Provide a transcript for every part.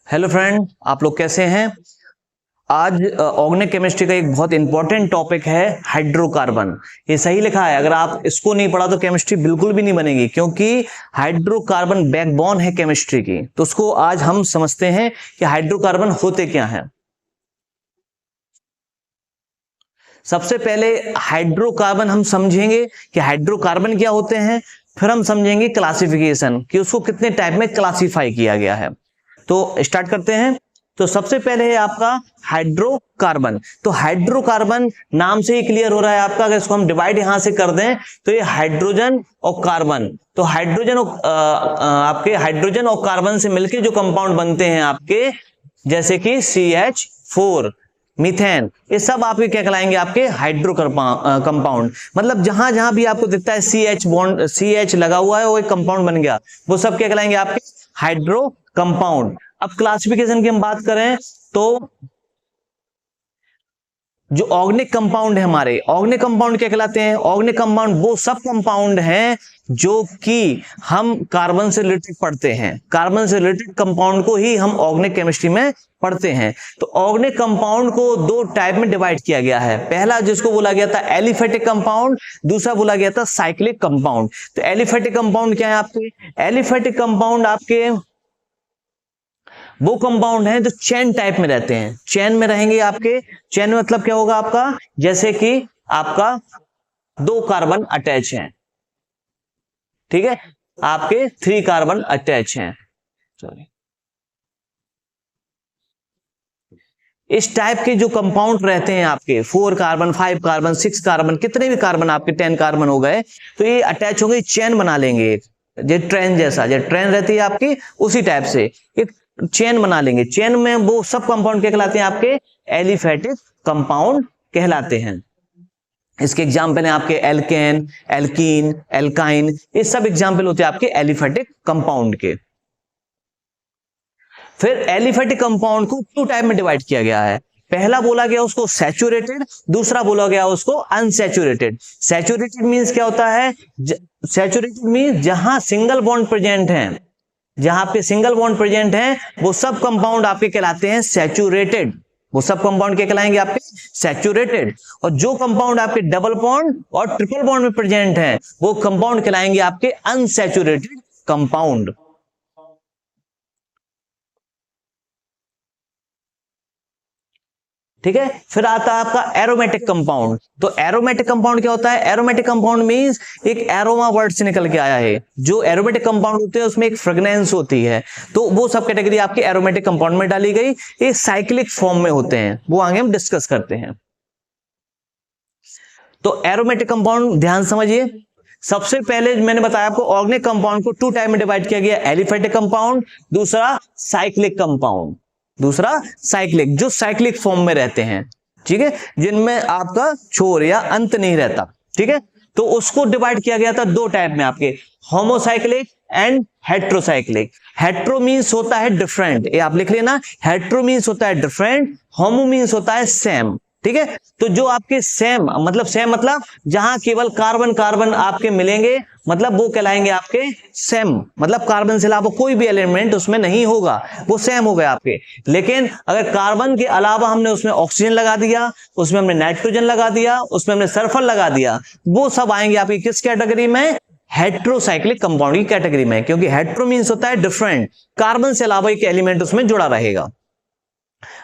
Hello friend, आप लोग कैसे हैं। आज ऑर्गेनिक केमिस्ट्री का एक बहुत इंपॉर्टेंट टॉपिक है हाइड्रोकार्बन। ये सही लिखा है, अगर आप इसको नहीं पढ़ा तो केमिस्ट्री बिल्कुल भी नहीं बनेगी, क्योंकि हाइड्रोकार्बन बैकबोन है केमिस्ट्री की। तो उसको आज हम समझते हैं कि हाइड्रोकार्बन होते क्या हैं। सबसे पहले हाइड्रोकार्बन हम समझेंगे कि हाइड्रोकार्बन क्या होते हैं, फिर हम समझेंगे क्लासिफिकेशन कि उसको कितने टाइप में क्लासिफाई किया गया है। तो स्टार्ट करते हैं। तो सबसे पहले है आपका हाइड्रोकार्बन। तो हाइड्रोकार्बन नाम से ही क्लियर हो रहा है आपका, अगर इसको हम डिवाइड यहां से कर दें तो ये हाइड्रोजन और कार्बन, तो हाइड्रोजन और आपके हाइड्रोजन और कार्बन से मिलकर जो कंपाउंड बनते हैं आपके, जैसे कि CH4, मीथेन, ये सब आपके क्या कहलाएंगे, आपके हाइड्रो कंपाउंड। मतलब जहां जहां भी आपको दिखता है CH बॉन्ड, CH लगा हुआ है, वो एक कंपाउंड बन गया, वो सब क्या कहलाएंगे, आपके हाइड्रो कंपाउंड। अब क्लासिफिकेशन की हम बात करें तो जो ऑर्गेनिक कंपाउंड है हमारे, ऑर्गेनिक कंपाउंड क्या कहलाते हैं, ऑर्गेनिक कंपाउंड वो सब कंपाउंड हैं जो कि हम कार्बन से रिलेटेड पढ़ते हैं। कार्बन से रिलेटेड कंपाउंड को ही हम ऑर्गेनिक केमिस्ट्री में पढ़ते हैं। तो ऑर्गेनिक कंपाउंड को दो टाइप में डिवाइड किया गया है। पहला जिसको बोला गया था एलिफेटिक कंपाउंड, दूसरा बोला गया था साइक्लिक कंपाउंड। तो एलिफेटिक कंपाउंड क्या है आपके, एलिफेटिक कंपाउंड आपके वो कंपाउंड हैं जो चेन टाइप में रहते हैं, चेन में रहेंगे आपके। चेन में मतलब क्या होगा आपका, जैसे कि आपका दो कार्बन अटैच हैं, ठीक है, आपके 3 कार्बन अटैच हैं, सॉरी। इस टाइप के जो कंपाउंड रहते हैं आपके 4 कार्बन, 5 कार्बन, 6 कार्बन, कितने भी कार्बन आपके 10 कार्बन हो गए, तो ये अटैच होंगे, चेन बना लेंगे, ये ट्रेन जैसा, जो ट्रेन रहती है आपकी उसी टाइप से एक चेन बना लेंगे। चेन में वो सब कंपाउंड क्या कहलाते हैं, आपके एलिफेटिक कंपाउंड कहलाते हैं। इसके एग्जाम्पल हैं आपके एल्केन, एल्कीन, एल्काइन, ये सब एग्जाम्पल होते हैं आपके एलिफेटिक कंपाउंड के। फिर एलिफेटिक कंपाउंड को 2 टाइप में डिवाइड किया गया है। पहला बोला गया उसको सैचुरेटेड, दूसरा बोला गया उसको अनसैचुरेटेड। सैचुरेटेड मींस क्या होता है, सैचुरेटेड मींस जहां सिंगल बॉन्ड प्रेजेंट है, जहां पे सिंगल बॉन्ड प्रेजेंट है वो सब कंपाउंड आपके कहलाते हैं सैचुरेटेड। वो सब कंपाउंड क्या कहलाएंगे, आपके सैचुरेटेड। और जो कंपाउंड आपके डबल बॉन्ड और ट्रिपल बॉन्ड में प्रेजेंट है वो कंपाउंड कहलाएंगे आपके अनसैचुरेटेड कंपाउंड। ठीक है। फिर आता है आपका एरोमेटिक कंपाउंड। तो एरोमेटिक कंपाउंड क्या होता है, एरोमेटिक कंपाउंड मींस एक एरोमा वर्ड से निकल के आया है। जो एरोमेटिक कंपाउंड होते हैं उसमें एक फ्रेग्रेंस होती है, तो वो सब कैटेगरी आपके एरोमेटिक कंपाउंड में डाली गई। ये साइक्लिक फॉर्म में होते हैं, वो आगे हम डिस्कस करते हैं। तो एरोमेटिक कंपाउंड ध्यान समझिए। सबसे पहले मैंने बताया आपको ऑर्गेनिक कंपाउंड को 2 टाइप में डिवाइड किया गया, एलिफेटिक कंपाउंड, दूसरा साइक्लिक कंपाउंड। दूसरा साइक्लिक, जो साइक्लिक फॉर्म में रहते हैं, ठीक है, जिनमें आपका छोर या अंत नहीं रहता, ठीक है। तो उसको डिवाइड किया गया था 2 टाइप में आपके, homocyclic and heterocyclic. Hetero means होता है डिफरेंट, ये आप लिख लेना, हेट्रो मींस होता है डिफरेंट, होमो मींस होता है सेम, ठीक है। तो जो आपके सेम मतलब जहां केवल कार्बन कार्बन आपके मिलेंगे, मतलब वो कहलाएंगे आपके सेम, मतलब कार्बन से अलावा कोई भी एलिमेंट उसमें नहीं होगा, वो सेम हो गए आपके। लेकिन अगर कार्बन के अलावा हमने उसमें ऑक्सीजन लगा दिया, उसमें हमने नाइट्रोजन लगा दिया, उसमें हमने सल्फर लगा दिया, वो सब आएंगे आपकी किस कैटेगरी में, हेट्रोसाइक्लिक कंपाउंड की कैटेगरी में। क्योंकि हेट्रो मींस होता है डिफरेंट, कार्बन से अलावा एक एलिमेंट उसमें जुड़ा रहेगा।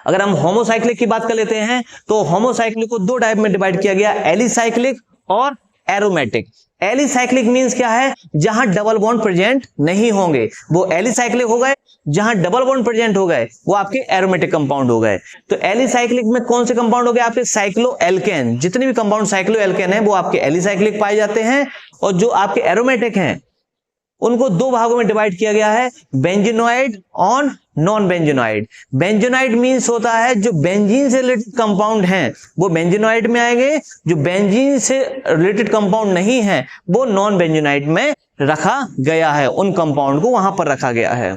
अगर हम होमोसाइक्लिक की बात कर लेते हैं तो होमोसाइक्लिक को 2 टाइप में डिवाइड किया गया, एलिसाइक्लिक और एरोमेटिक। एलिसाइक्लिक मींस क्या है, जहां डबल बॉन्ड प्रेजेंट नहीं होंगे वो एलिसाइक्लिक हो गए, जहां डबल बॉन्ड प्रेजेंट हो गए वो आपके एरोमेटिक कंपाउंड हो गए। तो एलिसाइक्लिक में कौन से कंपाउंड हो गए आपके, साइक्लो एल्केन, जितने भी कंपाउंड साइक्लो एल्केन है वो आपके एलिसाइक्लिक पाए जाते हैं। और जो आपके एरोमेटिक हैं उनको 2 भागों में डिवाइड किया गया है, बेंजीनोइड और नॉन बेंजीनोइड। बेंजीनोइड मींस होता है जो बेंजीन से रिलेटेड कंपाउंड हैं वो बेंजीनोइड में आएंगे, जो बेंजीन से रिलेटेड कंपाउंड नहीं है वो नॉन बेंजीनोइड में रखा गया है, उन कंपाउंड को वहां पर रखा गया है,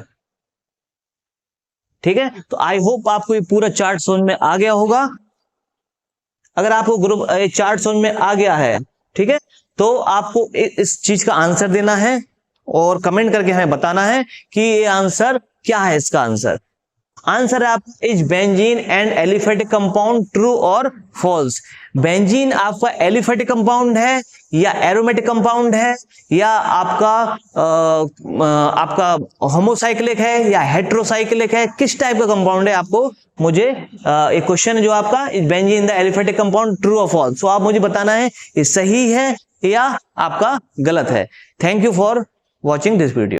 ठीक है। तो आई होप आपको ये पूरा चार्ट समझ में आ गया होगा। अगर आपको ग्रुप चार्ट समझ में आ गया है, ठीक है, तो आपको इस चीज का आंसर देना है और कमेंट करके हमें बताना है कि ये आंसर क्या है, इसका आंसर। आंसर है आपका is benzene and aliphatic compound true और फॉल्स? बेंजीन आपका एलिफेटिक कंपाउंड है या एरोमेटिक कंपाउंड है या आपका होमोसाइक्लिक है या हेट्रोसाइक्लिक है? किस टाइप का कंपाउंड है? आपको मुझे एक क्वेश्चन जो आपका is benzene the aliphatic compound true और फॉल्स, तो आप मुझे बताना है ये सही है या आपका गलत है। Thank you for watching this video.